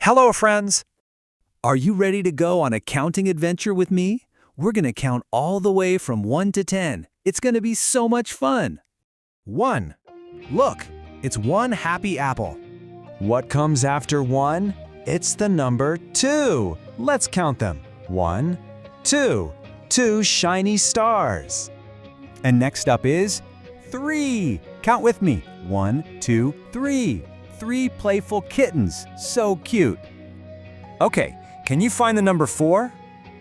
Hello, friends! Are you ready to go on a counting adventure with me? We're going to count all the way from 1 to 10. It's going to be so much fun. 1. Look, it's one happy apple. What comes after 1? It's the number 2. Let's count them. 1, 2. 2 shiny stars. And next up is 3. Count with me. 1, 2, 3. 3 playful kittens. So cute. Okay, can you find the number 4?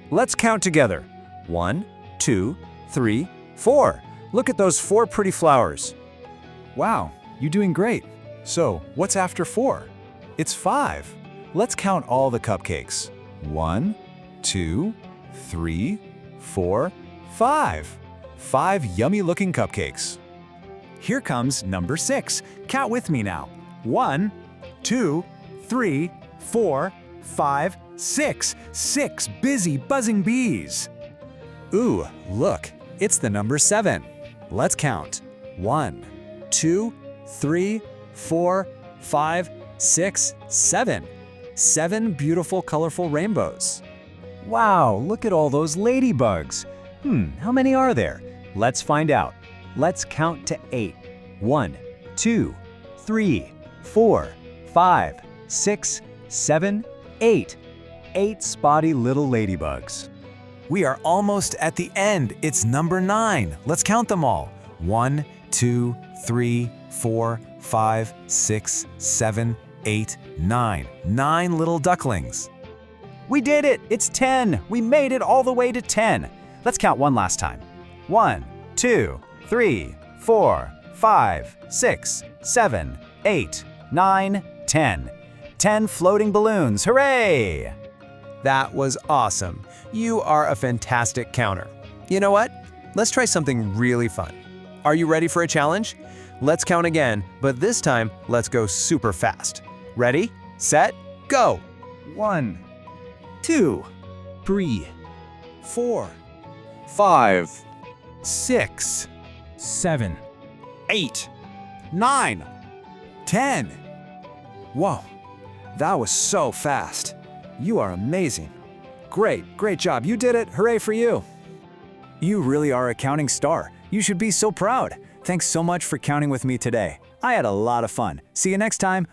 Let's count together. 1, 2, 3, 4. Look at those 4 pretty flowers. Wow, you're doing great. So, what's after 4? It's 5. Let's count all the cupcakes. 1, 2, 3, 4, 5. 5 yummy-looking cupcakes. Here comes number 6. Count with me now. 1, 2, 3, 4, 5, 6. 6 busy, buzzing bees. Ooh, look, it's the number 7. Let's count. 1, 2, 3, 4, 5, 6, 7. 7 beautiful, colorful rainbows. Wow, look at all those ladybugs. How many are there? Let's find out. Let's count to 8. 1, 2, 3, 4, 5, 6, 7, 8. 8 spotty little ladybugs. We are almost at the end. It's number 9. Let's count them all. 1, 2, 3, 4, 5, 6, 7, 8, 9. 9 little ducklings. We did it! It's 10! We made it all the way to 10. Let's count one last time. 1, 2, 3, 4, 5, 6, 7, 8, 9, 10. 10 floating balloons. Hooray! That was awesome. You are a fantastic counter. You know what? Let's try something really fun. Are you ready for a challenge? Let's count again, but this time, let's go super fast. Ready, set, go! 1, 2, 3, 4, 5, 6, 7, 8, 9, 10. Whoa, that was so fast. You are amazing. Great job. You did it. Hooray for you. You really are a counting star. You should be so proud. Thanks so much for counting with me today. I had a lot of fun. See you next time.